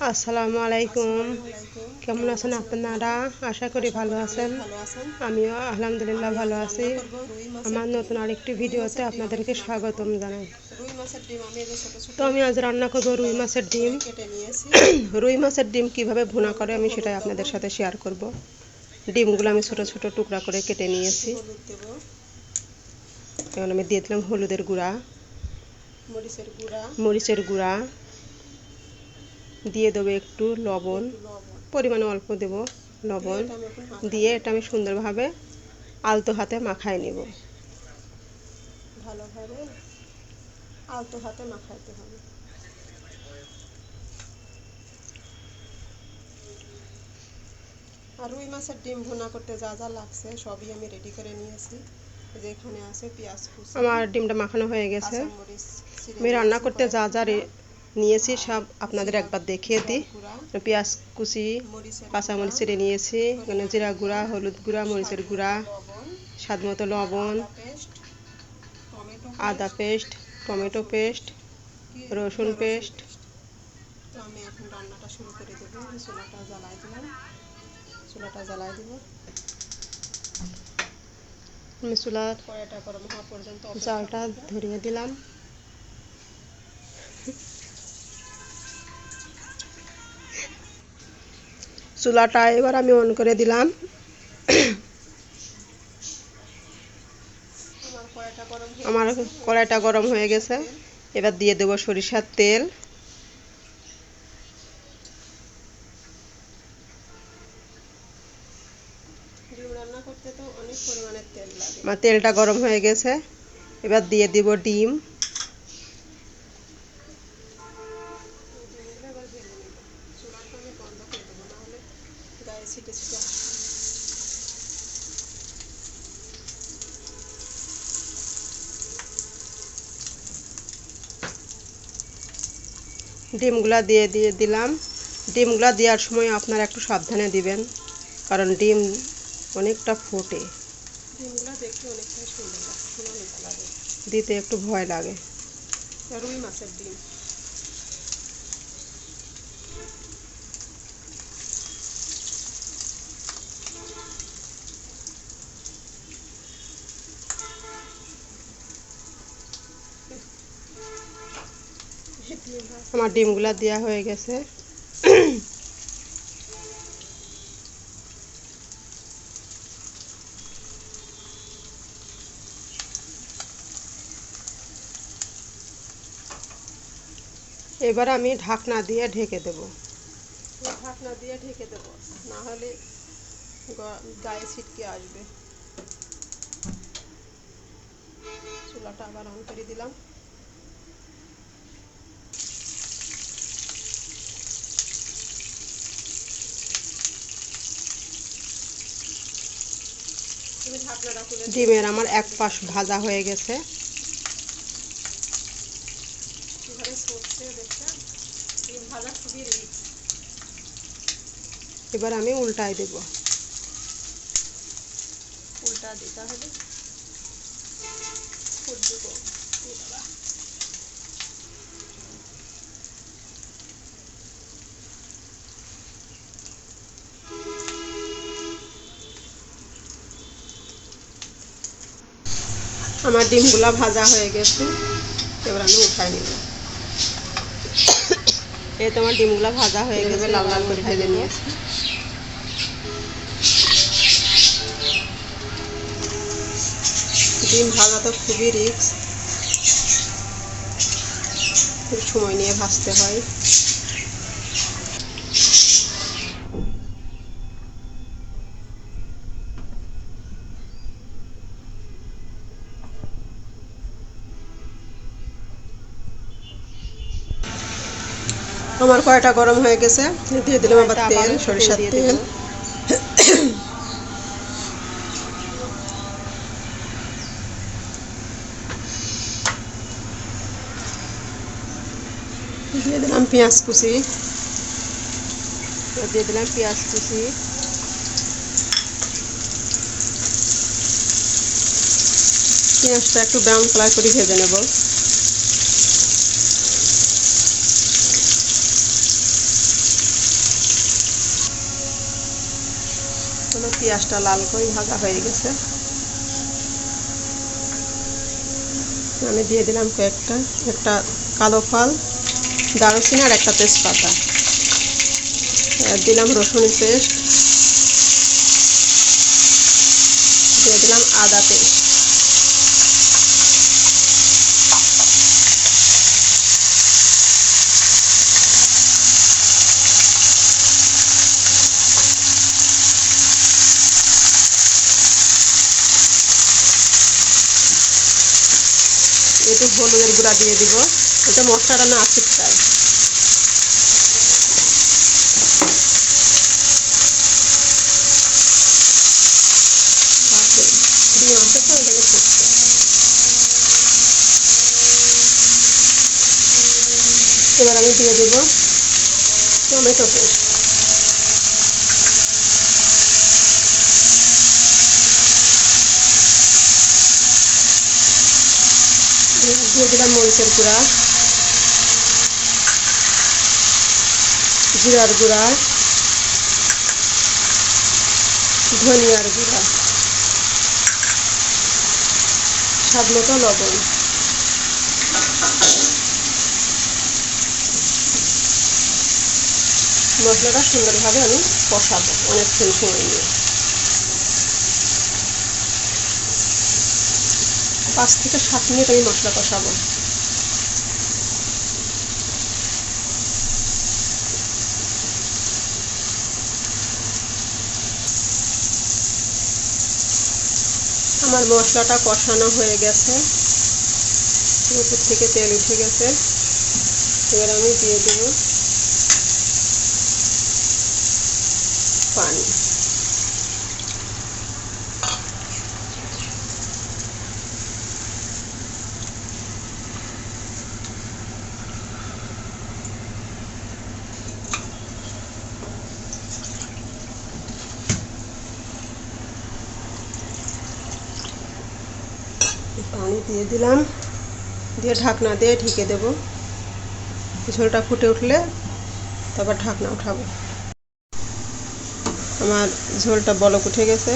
আসসালামু আলাইকুম। আলাইকুম। কেমন আছেন আপনারা? আশা করি ভালো আছেন। ভালো আছেন? আমিও আলহামদুলিল্লাহ আমি আজ ভালো রান্না আছি। করব রুই মাছের আমার ডিম। নতুন আরেকটি রুই ভিডিওতে মাছের ডিম আমি আপনাদেরকে ভুনা করব। স্বাগতম জানাই। রুই মাছের ডিম আমি এই যে ছোট ছোট তো আমি আজ রান্না করব রুই টুকরা মাছের ডিম। করে কেটে নিয়েছি। রুই মাছের ডিম কিভাবে এখন ভুনা আমি করে তো আমি হলুদ সেটাই দেবো, আপনাদের সাথে শেয়ার করব। ডিমগুলো আমি ছোট এখন ছোট টুকরা করে কেটে একটু নিয়েছি। হলুদ দেবো, এখন আমি দিয়ে দিলাম হলুদের গুঁড়া, মরিচের গুঁড়া, মরিচের গুঁড়া, দিয়ে দেবো একটু লবণ, একটু লবণ পরিমাণে অল্প দেব দিয়ে লবণ। এটা আমি এখন মাখাই দিয়ে নেব। এটা আমি সুন্দরভাবে আলতো হাতে মাখায় নেব। ভালোভাবে আলতো হাতে মাখাইতে হবে। আর রুই মাছের ডিম ভুনা করতে যা যা লাগছে সবই আমি রেডি করে নিয়েছি। এই যে এখানে আছে পেঁয়াজ কুচি, আমার ডিমটা মাখানো হয়ে গেছে। কাঁচামরিচ ছিঁড়ে আমি রান্না নিয়েছি করতে কয়েক যা যা টুকরা, নিয়েছি সব আর আপনাদের একবার দেখিয়ে জিরার দিই। গুঁড়া, পেঁয়াজ কুচি, মরিচের গুঁড়া, কাঁচামরিচ ছিঁড়ে নিয়েছি, এখানে ধনিয়ার জিরা গুঁড়া, গুঁড়া, হলুদ গুঁড়া, মরিচের গুঁড়া, স্বাদমতো লবণ, স্বাদমতো আর লবণ, আদা পেস্ট, টমেটো আদা পেস্ট, পেস্ট, টমেটো রসুন পেস্ট, পেস্ট, রসুন রসুন পেস্ট। পেস্ট। তো আমি এখন রান্নাটা শুরু করে দেবো। চুলাটা জ্বালাই দিলাম, চুলাটা জ্বালাই দিব, আমি চুলার কড়াইটা গরম হওয়া পর্যন্ত অপেক্ষা জালটা করব। ধরিয়ে দিলাম। চুলাটা এবার আমি অন করে দিলাম। আমার কড়াইটা গরম হয়ে গেছে। এবার দিয়ে দেবো সরিষার তেল। ডিম রান্না করতে তো অনেক পরিমাণের তেল লাগে। আমার তেলটা গরম হয়ে গেছে। এবার দিয়ে দিব ডিম। ডিমগুলো এবার ভেজে নেব। চুলাটা আমি বন্ধ করে দেবো, নাহলে গায়ে ছিটে ছিটে আসবে। ডিমগুলা দিয়ে দিলাম। ডিমগুলা দেওয়ার সময় আপনারা একটু সাবধানে দিবেন, কারণ ডিম অনেকটা ফোটে, ডিমগুলো দেখতে অনেকটাই সুন্দর লাগে, সোনালি কালারের। দিতে একটু ভয় লাগে। রুই মাছের ডিম। আমার ডিমগুলা দেওয়া হয়ে গেছে। এবার আমি ঢাকনা দিয়ে ঢেকে দেব। ঢাকনা দিয়ে ঢেকে দেবো, না হলে গায়ে ছিটকে আসবে। চুলাটা আবার অন করে দিলাম। ডিমের আমার এক পাশ ভাজা হয়ে গেছে। এবার আমি উল্টাই দেব। উল্টা দিতে হবে। আমার ডিমগুলা ভাজা হয়ে গেছে। এবার আমি উঠাই নিব। এই তোমার ডিমগুলা ভাজা হয়ে গেছে, লাল লাল করে ভেজে নিয়েছি। ডিম ভাজা তো খুবই রিস্ক, খুব সময় নিয়ে ভাজতে হয়। আমার কড়াইটা গরম হয়ে গেছে, দিয়ে দিলাম আবার তেল, সরিষার তেল। দিয়ে দিলাম পেঁয়াজ কুচি, দিয়ে দিলাম পেঁয়াজ কুচি। পেঁয়াজটা একটু ব্রাউন কালার করে ভেজে নেব। হলো পেঁয়াজটা লাল করে ভাজা হয়ে গেছে। আমি দিয়ে দিলাম একটা কালো ফল, দারুচিনি আর একটা তেজপাতা। দিলাম রসুন পেস্ট, দিয়ে দিলাম আদা পেস্ট, একটু হলুদের গুঁড়া দিয়ে দিব, এটা মশলাটা না ছিটকায়। এবার আমি দিয়ে দেব টমেটো পেস্ট, দিয়ে দিলাম মরিচের গুঁড়া, জিরার গুঁড়া, ধনিয়ার গুঁড়া, স্বাদ মতো লবণ। মশলাটা সুন্দরভাবে আমি কষাবো অনেকক্ষণ সময় নিয়ে। 5 থেকে 7 মিনিট আমি মশলা কষাবো। আমার মশলাটা কষানো হয়ে গেছে, উপর থেকে তেল উঠে গেছে। এবার আমি দিয়ে দেব পানি। পানি দিয়ে দিলাম, দিয়ে ঢাকনা দিয়ে ঢেকে দেব। ঝোলটা ফুটে উঠলে তারপর ঢাকনা উঠাবো। আমার ঝোলটা বলক উঠে গেছে।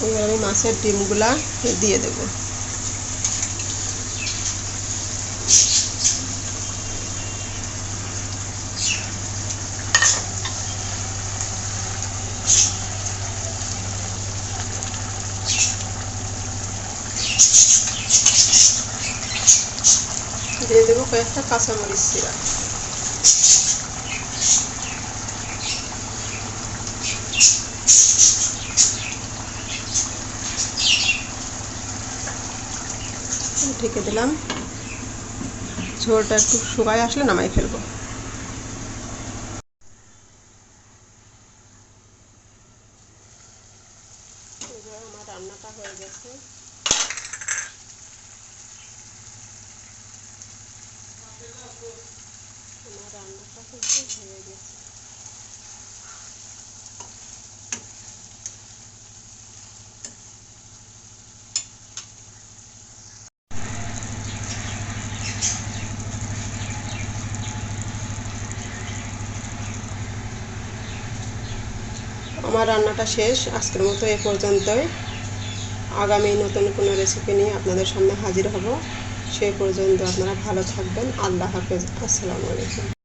এবার আমি মাছের ডিমগুলা দিয়ে দেব। দিয়ে দেবো কয়েকটা কাঁচামরিচ চিরা। ঢেকে দিলাম। ঝোলটা একটু শুকায় আসলে নামাই ফেলবো। আমার রান্নাটা হয়ে গেছে। আমার রান্নাটা হয়ে গেছে। আমার রান্নাটা শেষ। আজকের মতো এ পর্যন্তই। আগামী নতুন কোনো রেসিপি নিয়ে আপনাদের সামনে হাজির হব। সেই পর্যন্ত আপনারা ভালো থাকবেন। আল্লাহ হাফেজ। আসসালামু আলাইকুম।